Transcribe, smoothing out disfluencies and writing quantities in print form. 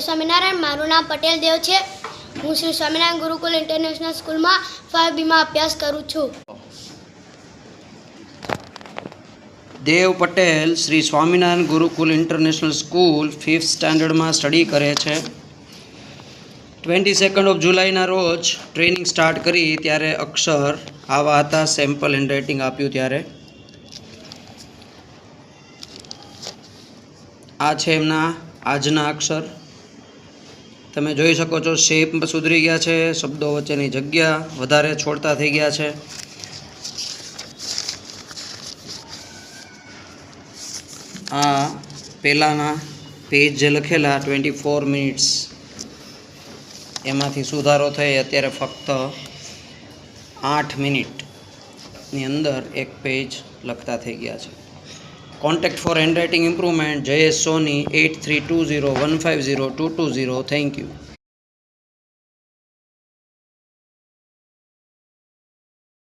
સ્વામિનારાયણ. મારું નામ પટેલ દેવ છે. હું શ્રી સ્વામિનારાયણ ગુરુકુલ ઇન્ટરનેશનલ સ્કૂલમાં 5B માં અભ્યાસ કરું છું. Dev Patel Shri Swaminarayan Gurukul international school 5th સ્ટાન્ડર્ડમાં સ્ટડી કરે છે. 22 જુલાઈના રોજ ટ્રેનિંગ સ્ટાર્ટ કરી ત્યારે અક્ષર આવા હતા. સેમ્પલ હેન્ડરાઇટિંગ આપ્યું ત્યારે આ છે એમના આજના અક્ષર. તમે જોઈ શકો છો શેપ સુધરી ગયા છે, શબ્દો વચ્ચેની જગ્યા વધારે છોડતા થઈ ગયા છે. આ પહેલાંના પેજ જે લખેલા 24 મિનિટ્સ એમાંથી સુધારો થઈ અત્યારે ફક્ત 8 મિનિટની અંદર એક પેજ લખતા થઈ ગયા છે. Contact for handwriting improvement JS Soni 8320150220. Thank you.